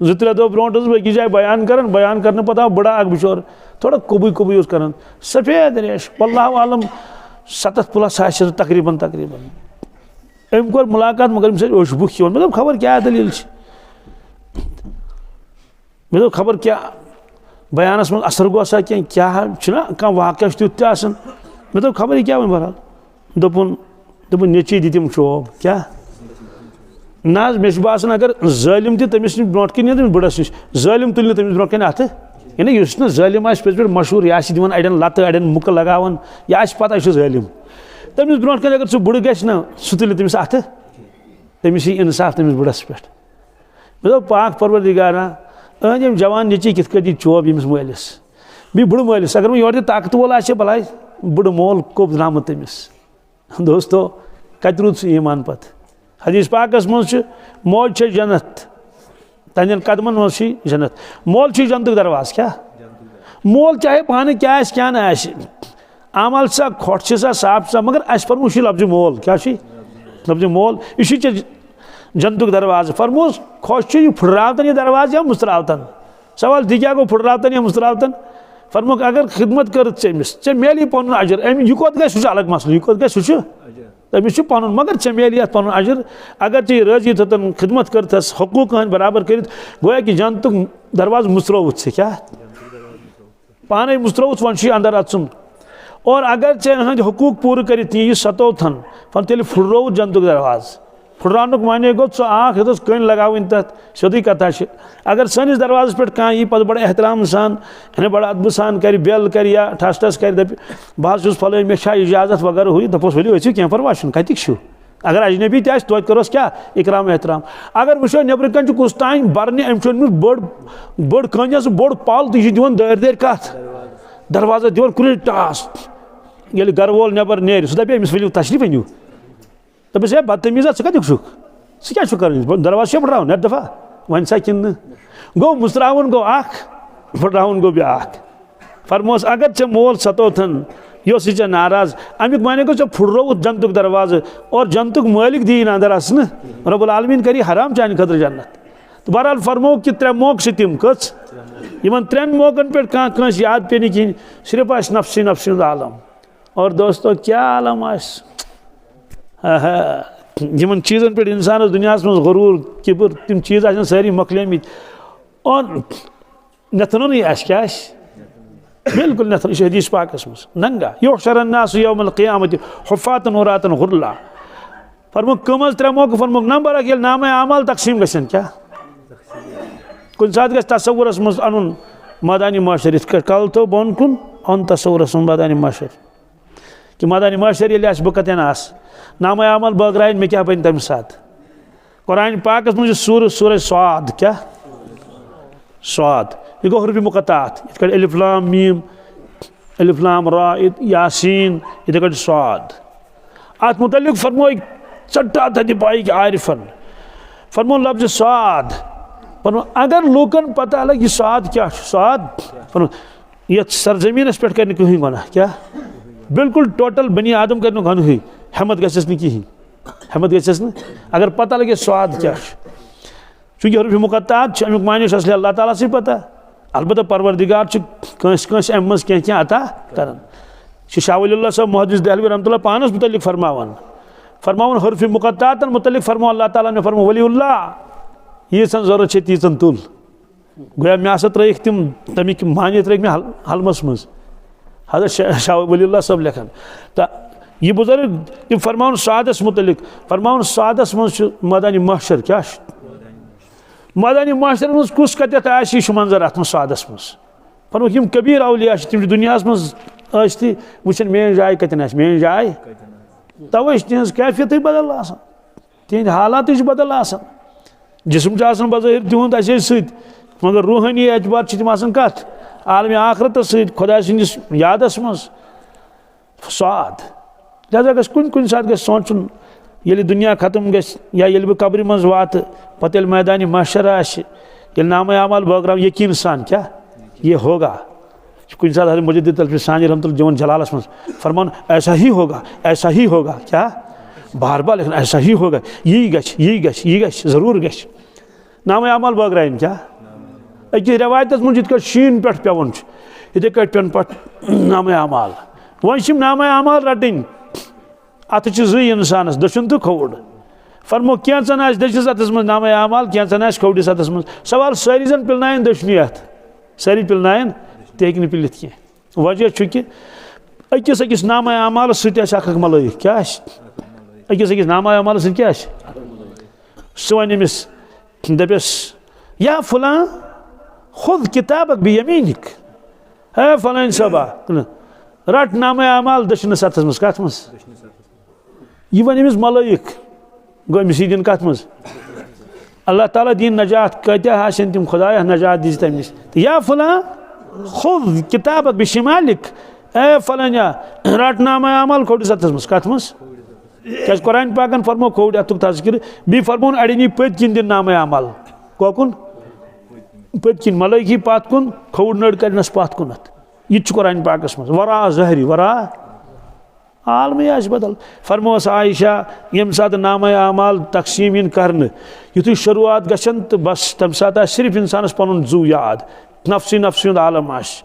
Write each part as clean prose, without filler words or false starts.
2-3 दो brought B जाए बयान करने पता बड़ा अख बिचौर थोड़ा कुबी कर सफ़ेद रेश वल्लाहु आलम 7+ आस तकरीबन अम कोर मुलाकात मगर अम्स बुख मे दोप खबर क्या दलील मे दोप खबर क्या बयानस मज असर गोसा क्या कह वाक़ तुत मे दोप खबर क्या वन बहरहाल दोपुन नेची दिम चोब क्या ना मे बासान अगर जालिम तमिस ब्रोट कन बड़स नश जालिम तुल तमिस ब्रोट कन अथ यानी जालिम पे पे मशहूर यह दिन अड़न लत अड़न मुक् लगान यह पता यह जालिम तमिस ब्रोट कन अगर सह बुड़ गि ना सह तुल तमिस अथ तमिस इंसाफ तमिस बुड़स पे मे दोप पाक परवरदिगारा अहम जवान नेची कित कटी चोब यमिस मालिस बी बुड़ मालिस अगर वह योर ताकत वोल आ भलाय बुड़ मोल कोप द्रामत तमिस दोस्तों कत रूद सह ईमान पत हदीस पाकस मज मौज जन्नत तहन कदमन मज जन्नत मोल जन्नत दरवाज क्या मोल चाहे पाने क्या ना अमल सा खोट सा साफ सा मगर अस फरमो लफ्ज मोल क्या लफ्ज मोल यह जन्नत दरवाज फरमो खोश यह फुटरावतन यह दरवाज या मुस्तरावतन सवाल थी क्या गो फुटरावतन या मुस्तरावतन फरमो अगर खिदमत कर चे मेल पन अजर यह कोत गई अलग मसल यह कोत गई तमिस पन मगर चे मेल पन अजर अगर चे राजी थतन खिदमत कर हकूक बराबर कर गोया कि जन्नत दरवाज मुस्तरवत से क्या पाने मुस्तरवत वन अंदर अचुन और अगर चे हकूक पूर कर सतोथन फन तेल फुटरवत जन्नत दरवाज फुटरानुक माने गो आख ये कन लगावन तथ सोदी कथा अगर सनिस दरवाज पे कह यी पे बड़ा एहतराम सान बड़ा अदब सान कर बेल कर या ठस ठस कर दप बह फल मे इजाजत वगैरह हुई दपोस वलियो वैसे कह परवाह कतिक अगर अजनबी तो करोस क्या इकराम एहतराम अगर वो नबर कन कुस तान बरने अम बड़ कन बोड़ पल तो दिवन दर कत दरवाजा दिवन कुन टास ये गर वोल नबर नेर सह दपे अमिस वलियो तशरीफ अनु दपस है बदतमीजा सह कत क्या कर दरवाज फुटराव नत दफा वन सा कि गो मुस्तरावन गो फुटरावन गो ब्या फरमोस अगर चे मोल सतोथन योस चे नाराज अमुक माने गो फुटरवत जन्नत दरवाज और जन्नत मालिक दी अंदर अस रब्बुल आलमीन करी हराम चान खतर जन्नत तो बहरहाल फरमो कि 3 मौक से तिम कच इन 3 मौकन पे कस याद पे नहीं कहें सिर्फ आस नफ्सी नफ्सी आलम और दोस्तों क्या आलम आस इन चीज़न पे इंसान दुनिया मज गरूर किबर तम चीज़ आ सारी मकलमित और नथन क्या बिल्कुल नथन यह हदीस पाकस मज नंगा युहशर अन्नास यौमल क़ियामत हुफ़ातन उरातन गुर्ला फरमो कम 3 मौक़ फरमो नंबर 1 नाम अमाल तकसीम गन क्या कुन सात गस तसव्वुरस मज अन मैदानी माशर इत कल तो बोन कुन अन तसव्वुरस मैदानी माशर कि मैदानी माशर ये बह कतन आस नाम अमल बगराइन मे क्या बन तम सात कुरान पाकस मज सूर स्वाद क्या स्वाद यह गो हरूफ मुक़त्तात इत अलिफ लाम मीम अलिफ लाम रा यासीन इथे कट स्वाद अत मुतल्लिक फरमो चट्टा था पाई कि आरिफन फरमो लफ्ज स्वाद फरमो अगर लोकन पता लग यह स्वाद क्या स्वाद फरमो ये सरजमीन पे कर कहीं गुनाह क्या बिल्कुल टोटल बनी आदम कर गुनाह हमत गस कहीं हमत गस अगर पता लगे स्वाद क्या चूँकि हरूफ मुक़त्तात अमुक माने असली अल्लाह ताला से पता अलबत्ता परवरदिगार कस अम मज क्या अता कर शाह वलीउल्लाह साहब मुहद्दिस दहलवी रहमतुल्लाह पानस मुतल्लिक फरमावन हरूफ मुक़त्तातन मुतल्लिक फरमो अल्लाह ताला ने फरमो वलीउल्लाह यीचन ज़रूरत छे तीचन तुल गोया मे हसा त्रैक तिम तमिक माने त्रैक मे हलमस मज हजरत शाह वलीउल्लाह साहब लेखन तो यह बुजुर्ग तिम फरमावन स्वादस मुतल्लिक फरमावन स्वादस मज मैदानी महशर क्या मैदानी महशर मज कुस कत मंजर अत स्वादस मज फरमो यम कबीर औलिया तिम दुनिया मज वुचन मेन जाय कतन मेन जाय तवे तिहज कैफियत बदल तिहद हालात बदल जिस्म बज़ाहिर तिहुंद असे सत मगर रूहानी एतबार तिम कत आलम आखरत सत खुदा सदिस यादस मज स्वाद लिहाजा गस कुन सात गस सोचुन ये दुनिया खत्म गस या ये बह कब्र मज वात पते मैदानी महशर ये नाम अमाल बगराव यकीन सान क्या ये होगा कुछ साथ हर मुजद्दिद तलफी सानी रहमतुल्लाह जवन जलालस मज फरमान ऐसा ही होगा क्या बार बार लेकिन ऐसा ही होगा यही गश ज़रूर गश नाम अमाल बगराइन क्या अकिस रवायत मज इत शीन पे पेवन इथे पेन पे नाम अमाल वह नाम अमाल रटन अत इंसानस दशुन तो खोड़ फरमो कैंचन आज दशस अतस मज नाम अमाल कैंचन आज खोड़िस अतस मज सवाल सारी जन पिलनायन दशनी अत सारी पिलनायन ते पिलित कह वजह कि अकिस अकिस नाम अमाल सक मलक क्या अकिस अकिस नाम अमाल क्या सह वन अमिस दपस या फलां खुद किताबक बियमीनिक है फलान सबा रट नाम अमाल दशनस अतस मज कत मज यह वन अमिस मलक गो अमिस दिन कत मज अल्लाह ताला दीन नजात कत्या तम खुदाया नजात दी तमिस या फलां खुद किताबक बिशिमालिक ए फलाना रट नाम अमाल खोटिस अतस मज कत मज क्या कुरान पाकन फरमो खोड़ अतुक तस्किर बी फरमोन अड़नी पत किन दिन नाम अमाल कोकुन पत किन मलकी पत कुन खोड़ नड़ करनस पत कुनत यह कुरान पाकस मज वरा जहरी वरा आलम बदल फरमोस आयशा यम सात नाम अमाल तकसीम इन करन युथु शुरुआत गशन तो बस तम सात सिर्फ इंसानस पनुन जू याद नफ्सी नफ्सी आलम आश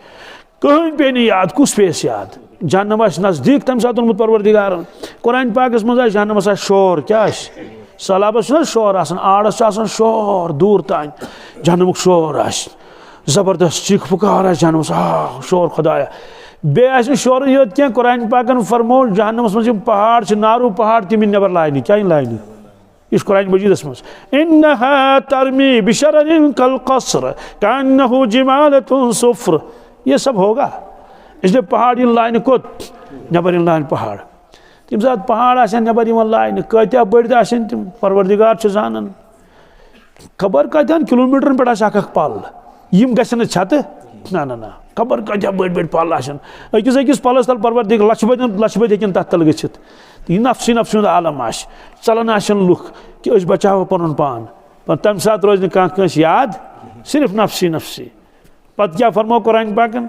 कहीं पे नहीं याद कुछ पेस याद जहन्नम नजदीक तम सात परवरदिगार कुरान पाकस मज जहन्नम शोर क्या सैलाबस शोर आड़स शोर दूर तान जहन्नमुक शोर जबरदस्त चीख पुकार जहन्नम शोर खुदाया बे शोर योत क्या कुरान पाकन फरमो जहन्नमस मज पहाड़ नारू पहाड़ तम नबर लाने क्या लाने इस कुरान मजीदस मज इन्नहा तरमी बिशररिन कल कसर कान्नहु जिमालतुन सुफ्र ये सब होगा इसलिए पहाड़ इन लाइन कोत नबर इन लाइन पहाड़ तम सात पहाड़ आसन नबर इन लाइन कत्या बड़ आसन तम परवरदिगार जानन खबर कत्यान किलोमीटर पे आख पल यम गसन छत ना ना ना खबर कत्या बड़ बड़ पल आसन अकिस अकिस पलस तल परवरदिगार लछ बद हेकन तथ तल गच्छित यह नफ्सी नफ्सी आलम आश चलन आसन लुख कि बचाव पन पान तम सात रोज कस याद सिर्फ नफ्सी नफ्सी पत क्या फरमो कुरान पाकन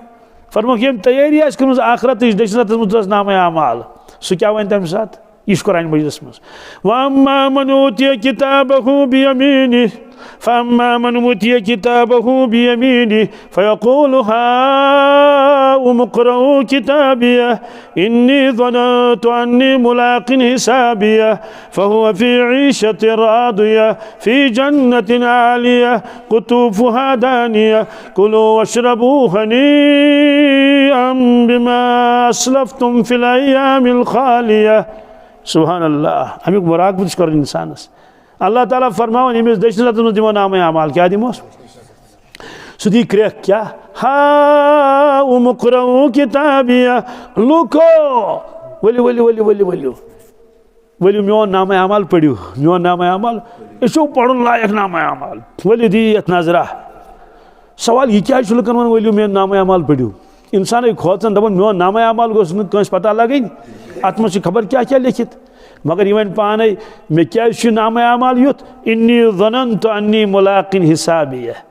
फरमो यम तैयारी कर आखरत दशरत नाम अमाल सह क्या वन तम सात यह कुरान मजीदस मज वम्मा मन ऊतिय किताबहु बियमीनिह फअम्मा मन ऊतिय किताबहु बियमीनिह फयक़ूलु हाउम इक़्रऊ किताबियह इन्नी ज़ननतु अन्नी मुलाक़िन हिसाबियह फहुव फ़ी ईशतिन रादियह फ़ी जन्नतिन आलियह क़ुतूफ़ुहा दानियह कुलू वश्रबू हनीअम बिमा अस्लफ़्तुम फ़िल अय्यामिल ख़ालियह सुभान अल्लाह अमुक मुराक़बत कर इंसानस अल्लाह ताला फरमावन अमिस दशनत दिमो नाम अमाल क्या दिमोस सह दी क्रेक क्या हाउम इक़्रऊ किताबियह लुको वलियो वलियो वलियो वलियो वलियो वलियो मोन नाम अमाल पढ़ियो मोन नाम अमाल इसो पढ़न लायक नाम अमाल वलियो दी यथ नजरा सवाल यह क्या लुकन वन वलियो मेन नाम अमाल पढ़ियो इंसान खोचन दपान मोन नाम अमाल गोस कस पता लगन अत मज खबर क्या क्या लिखित मगर यह वन पाने मे क्या नाम अमाल युत इन्नी ज़ननतु अन्नी मुलाक़िन हिसाबियह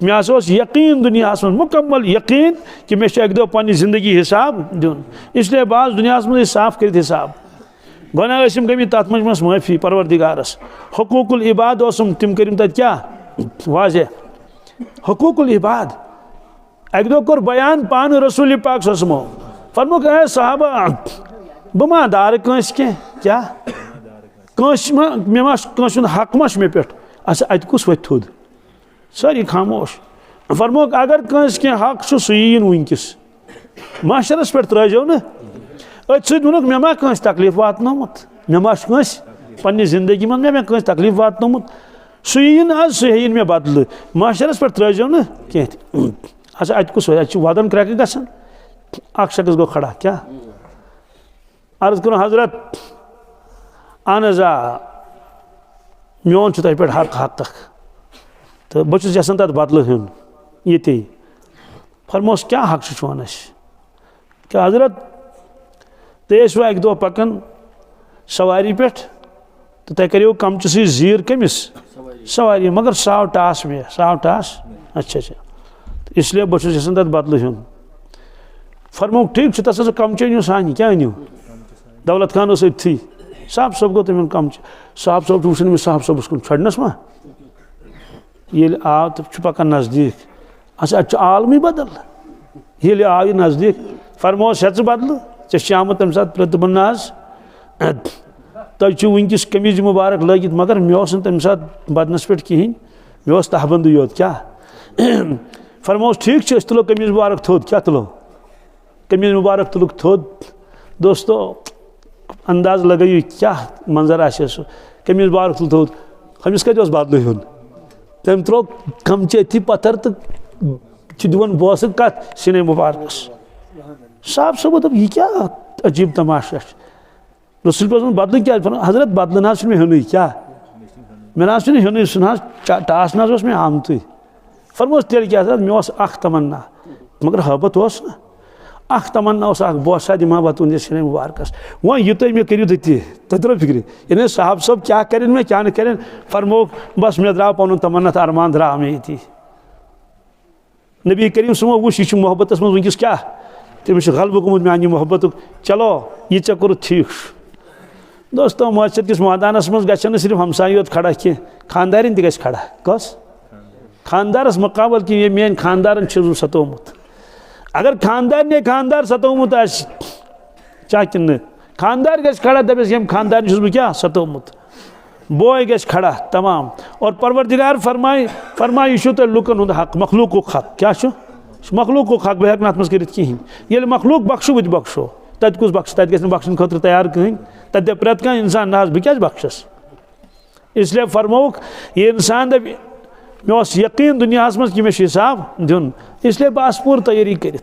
मे यकीन दुनिया में मुकम्मल यकीन कि मे एक दो पन्नी जिंदगी हिसाब दिन इसलिए बाज दुनिया में साफ कर हिसाब गुनाह गमी तथ मज माफ़ी परवरदिगारस हुकूकुल इबाद तम करिम तत क्या वाज़े हुकूकुल इबाद एक दो कोर बयान पान रसूल पाक ससमो फरमो कह साहबा बह मा दार कंस क्या मे कंस हक मश मे पे अत कुस वत थोद सारी खामोश फरमो अगर कंस हक सह यीन वनकिस माशरस पे त्रजो न अत सोनक मे मा कंस तकलीफ वातनोमुत मे मा कंस पन्नी जिंदगी मन मे कंस तकलीफ वातनोमुत सह यीन आज सह यीन मे बदल माशरस पे त्रजो न कह अच्छा अत कुस वदन क्रैक गसन अख शख्स गो खड़ा क्या अर्ज करो हजरत अहन मोन तह पे हक हक तो बहुत यसान तथ बदल हेन ये फरमोस क्या हक वन क्या हजरत तुम एक दो पकन सवारी पे तो तह करो कमच जीर कमिस सवारी मगर साव टास मे साव टास अच्छा अच्छा इसलिए बहुत यसान तथ बदल हेन फरमो ठीक तस कमच अनु सान क्या अनु दौलत खान थी साहब सब गो तम कम साहब सब वो साहब सबस कुन छड़नस मा ये आव तो पकान नज़दीक अच्छा आलमी बदल ये आव यह नज़दीक फरमो हे बदल ऐ आमुत तम सात दोपन नाज तुम वनकिस कमीज मुबारक लगित मगर मे तम सात बदनस पे कहें मे तहबंद योत क्या फरमो ठीक तुलो कमीज मुबारक थोद क्या तुलो कमीज मुबारक तुलुक थोद दोस्तों अंदाज लगाइए क्या मंजर आसे सह कमीज मुबारक तुल थोद हमिस कत बदल हून तम त्रो कमचे थी पत्थर तो दिवान बोस कत सिने मुबारकस साहब सब दप यह क्या अजीब तमाशा रसूल बदल क्या हजरत बदल ना मे हेन क्या मे ना हेन सह टास ना मे आमत फरमोस तेल क्या मे अख तमन्ना मगर हबत ना अख तमन्ना बोसा दिमा बह तुंदे सिने मुबारकस वो यह तुम मे करो ती तरो फिक्र यानी साहब सब क्या करें मे क्या न करें फरमो बस मे द्राव पन तमन्ना अरमान द्राव मे ये नबी करीम सुमो वो यह मोहब्बत मज वनकिस क्या तमिस गलबह गोमुत मानी मोहब्बत चलो यह ऐ कोर ठीक दोस्तों मस्जिद किस मैदानस मज गन सिर्फ हमसाई योत खड़ा कह खानदारिन तक खड़ा कस खानदारस मुकाबल कि ये मेन खानदारन सतोमुत अगर खानदार ने खानदार सतोमुत चाह कि खानदार गस खड़ा दपस यम खानदार बह क्या सतोमुत बोय गस खड़ा तमाम और परवरदिगार फरमाए यह तुम लुकन हुंद हक मखलूक हक क्या मखलूक हक बह हेक नत कर कहें ये मखलूक बख्शो बह बख्शो तत कुछ बख्श तत गि बख्शन खतर तैयार कहें तत दे प्रत कह इंसान ना बह क्या बख्शस इसलिए फरमोक ये इंसान दप मे यकीन दुनिया मज कि मे हिसाब दिन इसलिए बस पूर तैयारी कर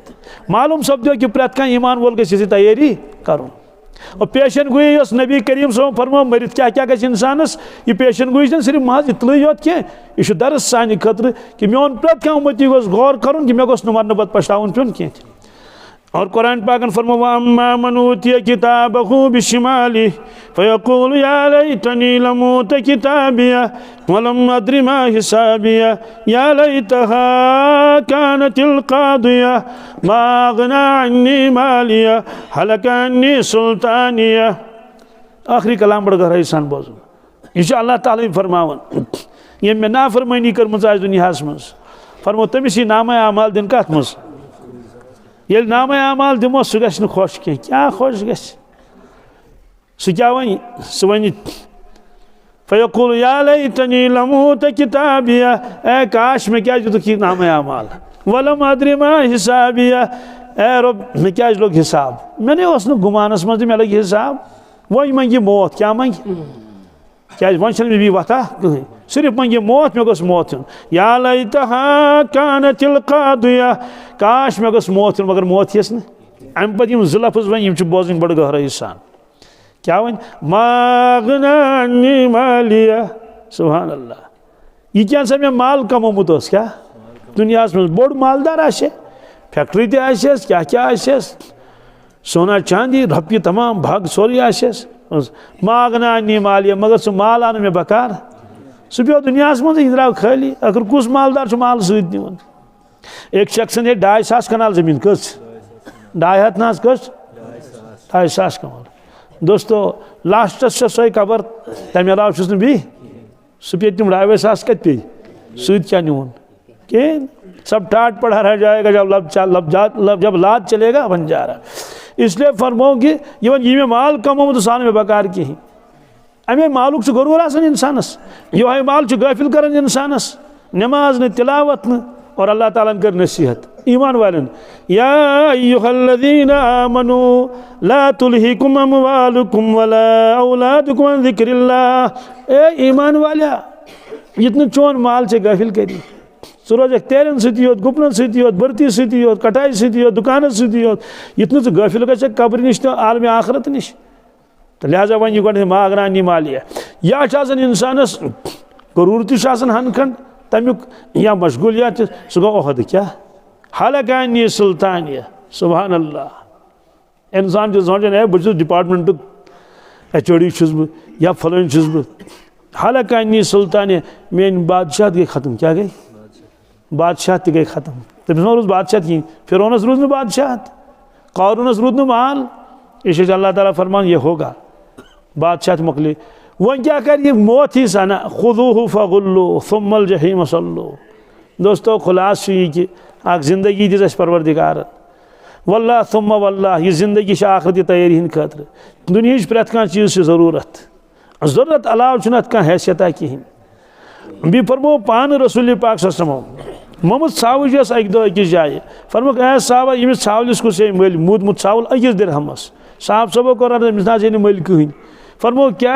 मालूम सपदो कि प्रत कह ईमान वोल गि तैयारी कर और पेशन गोई नबी करीम सो फरमो मरित क्या क्या गि इंसानस यह पेशन गोई सिर्फ महज इतलई योत कह यह दर्स सानि खतर कि मोन प्रत कह उम्मती गौर कर कि मे मरने पत पछतावन पेन कह और कुरान पाकन फरमो अम्मा मन ऊतिय किताबहु बिशिमाली फयक़ूलु या लैतनी लम ऊत किताबिया वलम अद्रि मा हिसाबिया या लैतहा कानतिल क़ादिया मा अग़ना अन्नी मालिया हलक अन्नी सुल्तानिया आखिरी कलाम बड़ गहराई सान बोजो यह अल्लाह ताला फरमावन ये मे नाफरमानी कर्मज आज दुनिया मज फरमो तमिस नामा अमाल दिन कत मज ये नाम अमाल दिमो सह गि खुश कह क्या खुश गि सह क्या वन सह वन फयक़ूलु या लैतनी लम ऊत किताबिया ए काश मे क्या दितुक नाम अमाल वलम अद्रि मा हिसाबिया ए रब मे क्या लोग हिसाब मैंने गुमानस मज मे लग हिसाब वो मंगे मौत क्या मंगे क्या वन मे भी वथा कहीं सिर्फ मंगे मौत मे गोस मौत युन या लैतहा कानतिल क़ादिया काश मे गोस मौत युन मगर मौत यस न अम पत यम ज लफ्ज़ वन यम बोजन बड़ गहराई सान क्या वन मा अग़ना अन्नी मालिया सुभान अल्लाह यह क्या सा मे माल कमोमुत क्या दुनिया में बोड़ मालदार आसे फैक्ट्री तस क्या क्या आसेस सोना चांदी रपये तमाम भाग सोरी आसेस मा अग़ना अन्नी मालिया मगर सह माल आन मे बकार सह पे दुनिया मज यह द्राव खाली अगर कुछ मालदार माल सत दिवन एक शख्स ने 250 कनाल जमीन कस 200 ना कस 250 कनाल दोस्तों लास्टस सो कबर तमें अलाव बी सह पे तम 250 कत पे सत क्या नुन कहें सब टाट पड़ा रह जाएगा जब लाद चलेगा बंजारा इसलिए फरमो कि यह माल कमोमुत सान में बकार कहें अमे मालुक गरूर आसान इंसानस यह माल गाफिल कर इंसानस नमाज न तिलावत न और अल्लाह ताला कर नसीहत ईमान वालन या अय्युहल्लज़ीना आमनू ला तुल्हिकुम अमवालुकुम वला औलादुकुम अन ज़िक्रिल्लाह ए ईमान वाला इतन चोन माल से गाफिल करी सह रोज तेरन सत योत गुपन सत योत भर्ती सत योत कटाई सत योत दुकान सत योत इतन गाफिल ग कब्र नश तो आलम आखरत नश तो लिहाजा वन यह गो मा अग़ना अन्नी मालिया या इंसानस गरूर तन हन खंड तमुक या मशगूलियात सह गो ओहद क्या हलक अन्नी सुल्तानिया सुभान अल्लाह इंसान सोचान है बहुत डिपार्टमेंट HOD बह या फलान बह हलक अन्नी सुल्तानिया मेन बादशाह गई खत्म क्या गई बादशाह गई खत्म तमिस रोज बादशाह कहीं फिरौनस रूद न बादशाह क़ारूनस रूद न माल इस अल्लाह ताला फरमान ये होगा बादशाह मुकली वन क्या कर ये मौत ही सना खुदूहु फगुल्लू सुम्मल जहीम सल्लू। दोस्तों खुलास ये कि आख जिंदगी दिस परवरदिगार वल्लाह सुम्मा वल्लाह ये जिंदगी आखरत तैयारी हंद खतर दुनिया प्रत कह चीज़ ज़रूरत अलाव कह हैसियत कहें। बी फरमो पान रसूल पाक सल्लल्लाहु अलैहि वसल्लम मोहम्मद सावज अक दो अकिस जाए फरमोक ए साहबा यमिस सावलिस कुछ मल मूदमुत सावल अकिस दिरहमस साहब सबो कोर अमिस ना मल कहें फरमो क्या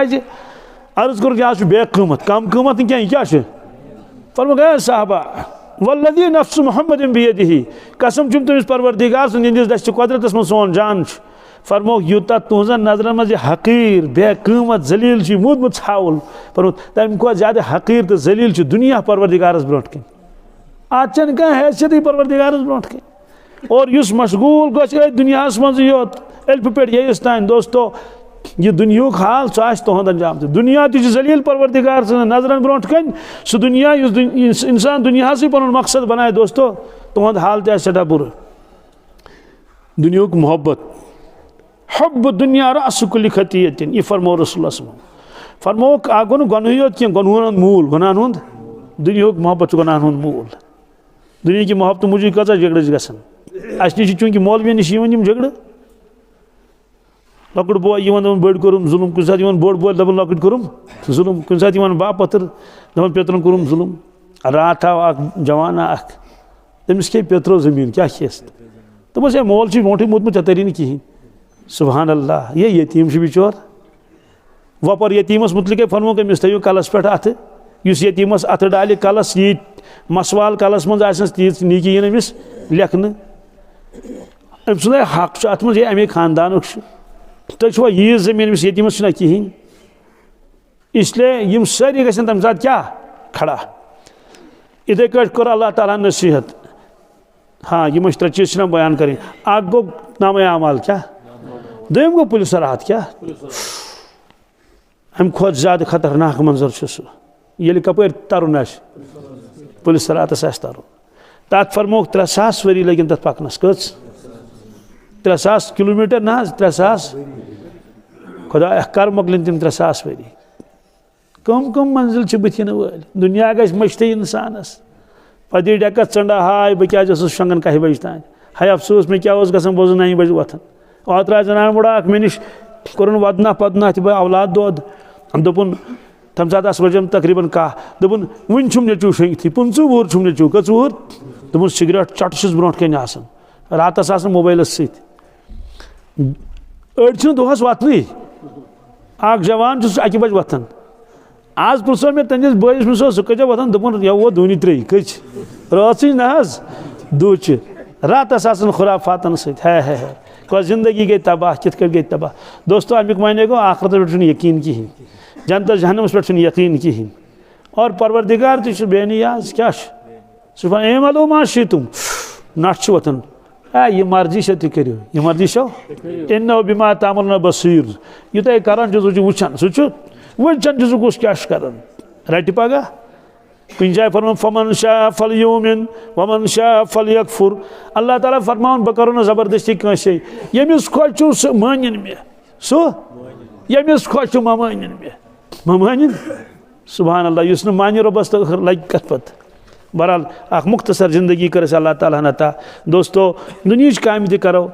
अर्ज कोर यह बे कीमत कम कीमत क्या क्या फरमोक ए साहबा वल्लज़ी नफ्स मोहम्मद बियदिही कसम चुम तमिस परवरदिगार सुंदिस दस्त कुदरतस मं सोन जान फरमोक यूता तुहजन नजरन मज हकीर बे कीमत जलील मूदमुत छावल फरमो तम खो ज्यादा हकीर तो जलील दुनिया परवरदिगारस ब्रोट कन आचन कह हैसियत परवरदिगारस ब्रोट कन और युस मशगूल गो दुनिया मज योत अल्फ पे यस तान। दोस्तों यह दुनिया हाल सह तुहद अंजाम दुनिया जलील परवरदिगार नजरन ब्रोट कन सह दुनिया इंसान दुनिया से पन मकसद बनाए। दोस्तों तुहद हाल तह बुर दुनिया मोहब्बत हब दुनिया रस कुल खतीयत यह फरमो रसूल फरमो आ गो गुनह योत कह गुनहन मूल गुनाहन हुंद दुनिया मोहब्बत गुनाहन हुंद मूल। दुनिया की मोहब्बत मूजूब कत झगड़ गसन अस नश चूंकि मौलवी नश झगड़ लकुट बोय बड़ कोरुम जुलुम कुछ साथ बोड़ बोल दपन लकुट कोरुम जुलुम कुछ साथ बाप पत्र दपन पेत्रन कोरुम जुलुम रात आव जवाना तमिस खे पेत्रो जमीन क्या खेस दपस है मोल मोटे मोतमुत चे तरी कहें सुबहान अल्लाह ये यतीम बिचोर वपर यतीमस मुतलिक फरमो अमिस थो कलस पे अत यतीमस अत डाल कलस ये मसवाल कलस मज तीज नीकी अमिस लेखन अम सुंद हक अत मे अमे खानदान तुम यीज जमीन अमिस यतीमस कहें इसलिए यम सारी गन तम साथ क्या खड़ा इथे कर कोर अल्लाह ताला नसीहत। हाँ यम त्रे चीज बयान करें अक गो नामे अमाल क्या दोम गो पुलिस राहत क्या अम खुद ज्यादा खतरनाक मंजर सह कपर तरन पुलिस राहतस तरन तथ फरमोक 300 वरी लगन तथ पकनस कच 300 किलोमीटर ना 300 खुदा कर मोकलन तम 300 वरी कम मंजिल बुथिन वल दुनिया गज मश्त इंसानस पदी डेकत चंडा हाय बह क्या शंगन 1 बजे तान हाय अफसोस मे क्या गसन बोज 9 बजे वथन ओत्र जनान बड़ा मे नश कोरन वदना पदना बह औलाद दोद दोपन तम सात बजम तकरीबन कह दोपन वन छुम नेचू शंगथी 15 वुहर छुम नेचू कच वुहर दोपन सिगरेट चट ब्रोट कन रातस मोबाइलस अड़ दोहस वतन अख जवान 1 बजे वथन आज पुछो मे तंदिस बस मे सह कजा वथन दोपन यह वो दूनी 3 कच रात ना दूच रातस खुराफातन है कह जिंदगी गई तबाह कित गई तबाह। दोस्तों अमुक माने गो आखरत पे यकीन कहें जनत जहनमस पे यकीन कहें और परवरदिगार तो बेनियाज क्या सह मलो मा तुम नश वथन यह मर्जी से करो यह मर्जी छो इन बिमा तामल बसीर यू तुम करान वुचान सह वुचान कुछ क्या कर रट पगह कुछ जाए फरमान फमन शाह फल यूमिन वमन शाह फल यकफुर अल्लाह ताला फरमान बह करो ना जबरदस्ती कंसे यमिस खुश सह मानिन मे सह यमिस खुश मानिन मे मानिन सुबहान अल्लाह युस न मानि रबस तो लग कत पत। बहरहाल अख मुख्तसर जिंदगी कर अल्लाह ताला नता। दोस्तों दुनिया काम तह करो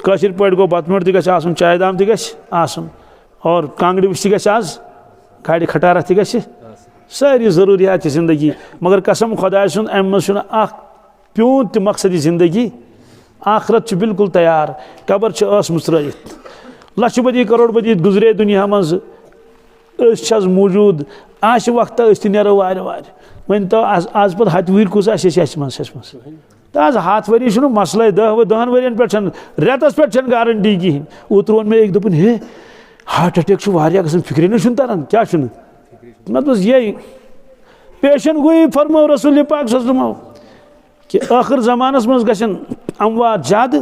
कशिर पे गो बतमट तह गन चाय दाम तह गन और कांगड़ विश तह आज गाड़ी खटारा तह गि सारी ज़रूरियात ज़िंदगी मगर कसम खुदा सुन अम प्यून त मकसद ज़िंदगी आखरत बिल्कुल तैयार कबर मुसरत लक्ष बदी करोड़ बदी गुजरे दुनिया मज मौजूद आज वक्त नो वार वन तो आज पे हथ वह कुछ मज आज हाथ वरी मसल 10 वरियन पे रेतस पे गारंटी कहें ओत वो मे एक दोपन हे हार्ट अटैक गसन फिक्रे न तरन क्या मतलब ये पेशन गोई फरमो रसूल पाक सल्लल्लाहु कि आखिर ज़मानस मज गसन अमवात ज्यादा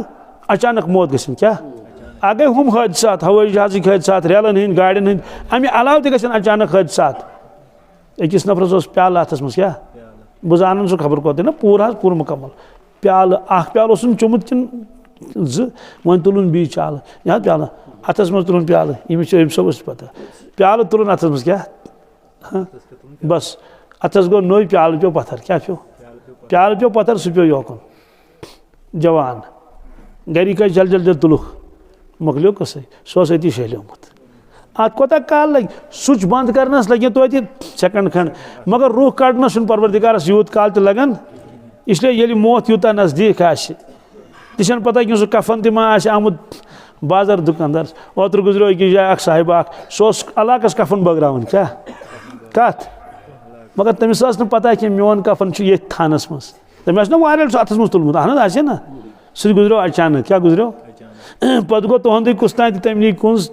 अचानक मौत गसन क्या अगर हम हादसात हवाई जहाज़ हादसात रेलन हंद गाड़िन हंद अमे अलाव तक अचानक हादसात अकिस नफरस प्याल अथस मज क्या बह जान सह खबर कौत ना पूरा मुकम्मल प्याल प्याल चुमुत किन वन तुलन बी चाल यहाँ प्याल अथस मज तुलन प्याल अम सोबस पता प्याल तुलन अथस मज क्या हाँ बस अथस गो नई प्याल पे पत्थर क्या पे प्याल पे पत्थर सह पे योकुन जवान गरिक जल जल जल तुलुख मकलियो कसै सोसती शहलियोमुत अत कोता काल लगे स्विच बंद करनस लगे तो सेकंड खंड मगर रूह कड़नस परवरदिगारस यूत काल तो लगन इसलिए ये मौत यूता नजदीक आन पता कि सह कफन तमा आमुत बाजार दुकानदार ओतर गुजरो अकिस जाए साहिब सह अलाकस कफन बगरावन क्या कत मगर तमिस पता कि मोन कफन ये थानस मज तमें ना अथस मज तुलमुत अहन आसे ना सह गुजरो अचानक क्या गुजरो पत गो तुंद कुस्तान तम नी कुंज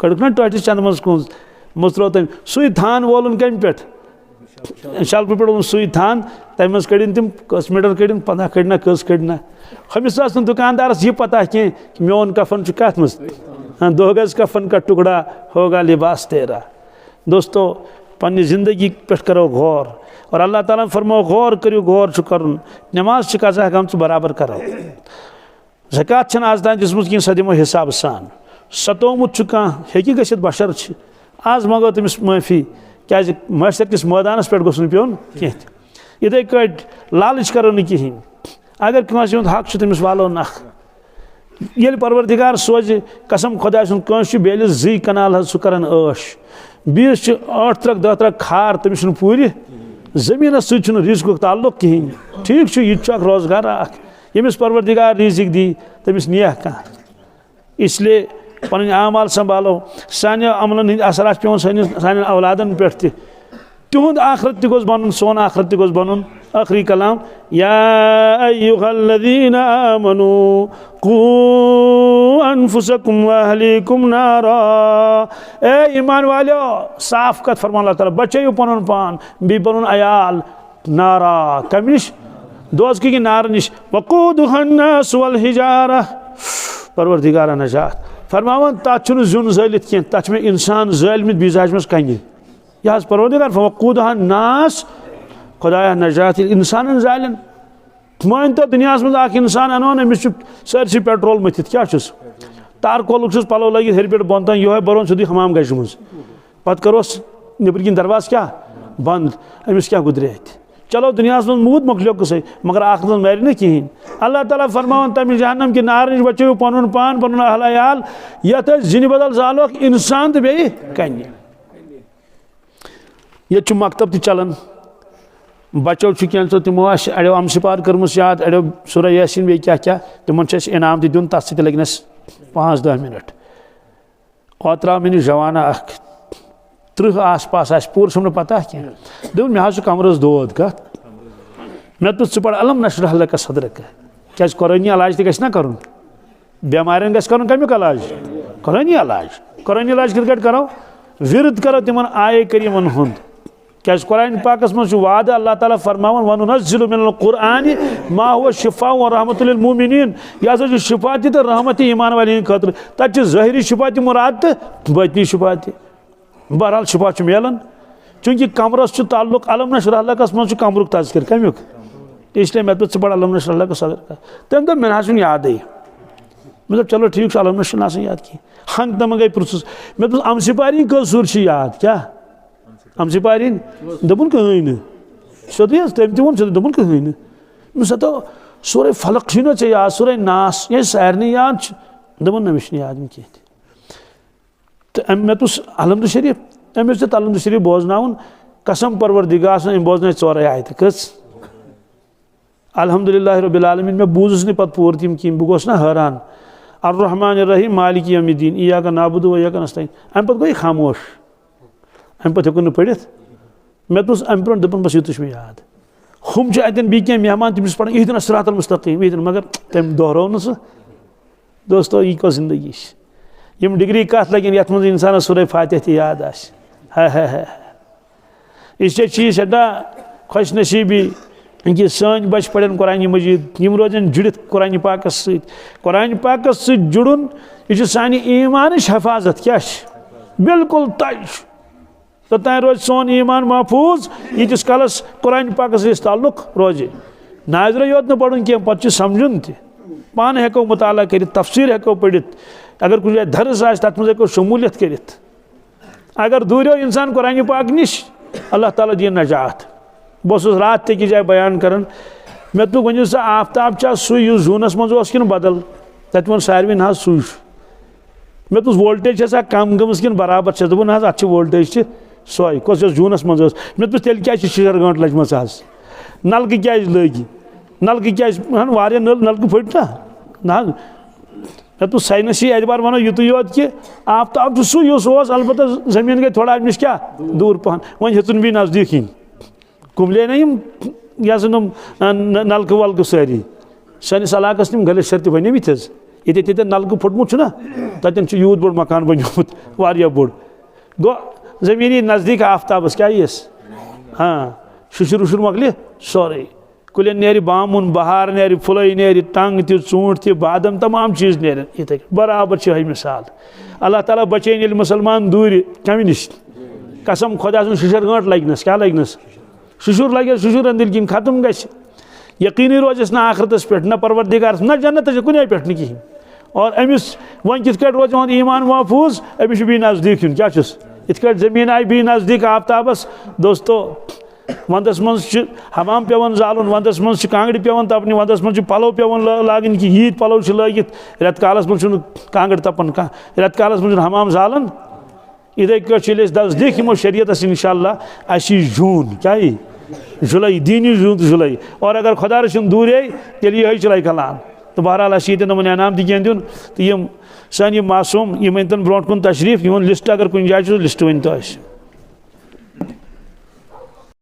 कड़क ना टोटिस चंद मज कुंज मुत्रो तम सुई थान वोलन कम पे शल्फ पे सुई थान तम मज कड़न तम कस मीटर कड़न 15 कड़ना कस कड़ना हमिस दुकानदारस ये पता कि मोन कफन कत मज दो गज कफन का टुकड़ा होगा लिबास तेरा। दोस्तों पन्नी जिंदगी पे करो गौर और अल्लाह ताला फरमाओ गौर करो गौर कर नमाज कजा हम बराबर करो ज़कात आज तान दिसमुत कि सह दिमो हिसाब सान सतोमुत कह गि बशर आज मंगो तमिस माफ़ी क्या मैसर किस मैदानस पे गोस पेन कह इथे कट लालच करो न कहें अगर कंस हक तमिस वालो नख ये परवरदिगार सोज कसम खुदा कंस बेलिस 2 कनाल सह कर ऐश बीस 8 ट्रक 10 ट्रक खार तमिस पूरी जमीन सह रिज्क ताल्लुक कहें ठीक यह रोजगार यमिस परवरदिगार रिजिक दी तमिस निया कह इसलिए पन आमाल संभालो सान अमलन असर पे सान औलादन पे तिहुद आखरत तोस बन सोन आखरत तोस बन आखिरी कलाम या अय्युहल्लज़ीना आमनू कू अनफुसकुम व अहलीकुम नारा ए ईमान वालो साफ कत फरमा अल्लाह ताला बचो पन पान बी पन अयाल नारा कमिश दोज़ख की नार निश वक़ूदुहन्नास वल हिजारा परवरदिगार नजात फरमावन तथ जुन जलित कह तथ में इंसान जलमित बीजाज मज कन यह परवरदिगार वक़ूदुहन्नास खुदाया नजात इंसान जालन मान तो दुनिया मज इंसान अनोन अमिस सरसी पेट्रोल मथित क्या तारकोल पलो लगित हेर पे बोन तान ये बरोन सीधे हमाम गज मज पे करोस नबर किन दरवाज क्या बंद अमिस क्या गुजरे चलो दुनिया में मूद मकलियो कसै मगर आखिर में मर न कहें अल्लाह ताला फरमान तम जहन्नम कि नार नश बचो पन पान पन अहल अयाल यथ जिन बदल जालो इंसान तो बे कन ये मकतब चलान बचो कैंसो तमो अड़ो अमसिपार कर्म याद अड़ो सूरह यासीन बे क्या क्या तिमन इनाम दिन तथ सत लगनस 5-10 मिनट ओतरा मे जवाना 30 आस पास पूर सब पता कह दोन मे कमरस दोद कत मे तो पढ़ अलम नशरह लक सदरक क्या कुरानी इलाज तो गना कर बेमार कर कमिक इलाज कुरानी इलाज कित करो विरद करो तिमन आये करीमन हुंद क्या कुरान पाकस मज वाद अल्लाह ताला फरमावन वनुनज़्ज़िलु मिनल कुरआनि मा हुवा शिफ़ाउ व रहमतुल लिल मुमिनीन यह जो शिफा तो रहमत ईमान वाले खतर तत ज़ाहिरी शिफा मुराद तो बतनी शिफा बहरहाल शिफा मिलन चूँकि कमरस ताल्लुक अलम नशरह लकस मज कमरुक तज़किर कमिक इसलिए मैं तो पढ़ अलम नशरह लक सदर तम दो मे याद मतलब चलो ठीक अलम नशर याद की हंग तम गई पुरस मे तो अमसिपारी कसूर याद क्या अमसिपारीन दोपन कहें सोदी तम तोन दोपन कहें सतो सूरह फलक ना ऐ याद सूरह नास ये सारे याद दोपन नमिश याद मे कह तो मे तो अलहमद शरीफ अमिस अलहमद शरीफ बोजन कसम परवरदिगार अम बोजन 4 आयत कस अल्हम्दुलिल्लाह रब्बिल आलमीन मे बूझस न पत पूर तम कह बह ना हैरान अर्रहमान अर्रहीम मालिक यौमिद्दीन इय्याका नअबुदु व इय्याका नस्तईन अम पे गई खामोश अम पे हेकु पढ़ मे तो अम पे दोपन बस युत मे याद हम अतन बी क्या मेहमान तमिस पढ़ इहदिना सिरातल मुस्तकीम मगर तम दोहरो न सह दोस्तों यह को जिंदगी यम डिग्री कत लगन ये मज इंसान सूरह फातिहा याद है इससे चीज सदा खुश नसीबी कि सन बच पढ़न कुरान मजीद यम रोजन जुड़ित कुरान पाकस जुड़न यह सानि ईमान हिफाजत क्या बिल्कुल तज तो तैं रोज सोन ईमान महफूज यीतिस कालस कुरान पाकस ताल्लुक रोजे नाजर योत न पढ़न कह पे समझुन पान हेको मुताला कर तफसीर हेको पढ़ित अगर कुछ जाए दर्स आए तथ मज हेको शमूलियत कर अगर दूरियो इंसान कुरान पाक निश अल्लाह ताला दी नजात बस रात ते जाए बयान कर मे तो वन सा आफ्ताब चा सु जूनस मज कि बदल तत वो सारे ना सु मे तो वोल्टेज सा कम गम कि बराबर से दोपन अत वोल्टेज सोई कस जूनस मज मे तो तेल क्या शिशर गंट लजम नलक क्या लगी नलक क्या नलक फट ना मे तो साइंसी एतबार वनो युत योत कि आफ्ताब सु अलबत्त जमीन गई थोड़ा अमिश क्या दूर पहन वन हेतुन भी नजदीक हिन कुमले ना यह नलक वलक सारी सनिस इलाकस तम ग्लेशियर ते बनिमित ये नलक फुटमुत ना तन यूत बोड़ मकान बनोमुत वारिया बोड़ गो जमीनी नजदीक आफ्ताबस क्या यस हाँ शुशुर वुशुर मकल सोरे कुलन नेर बामुन बहार नेर फुलई नेर टंग ती चूंट ती बादम तमाम चीज नेर इथे बराबर है मिसाल अल्लाह ताला बचेन ये मुसलमान दूर कमि निश कसम खुदा सुन शिशर गंट लगनस क्या लगनस शुशुर लगे शुशुर अंदिल किन खत्म गस यकीनी रोजस ना आखरतस पे ना परवरदिगार ना जन्नत कुन पे कहीं और अमिस वन कित रोज ईमान महफूज अमिस भी नजदीक क्या इत जमीन आई भी नजदीक आफ्ताबस दोस्तों वंदस मज हमाम पेवन जालुन वंदस मज कांगड़ पेवन तपन वंदस मज पलो पेवन लागन कि यीत पलो लगित रेत कालस मज कांगड़ तपन कह रेत कालस मज हमाम जालन इधे नजदीक हम शरीयत इंशाअल्लाह असी जून क्या जुलाई दीनी जून जुलाई और अगर खुदा रसिन दूर तेल यही चलाई कलान तो बहरहाल असी नमन इनाम तह दिन तो यम सान मासूम यम तन ब्रोट कुन तशरीफ इन लिस्ट अगर कुछ जाए लिस्ट वन तो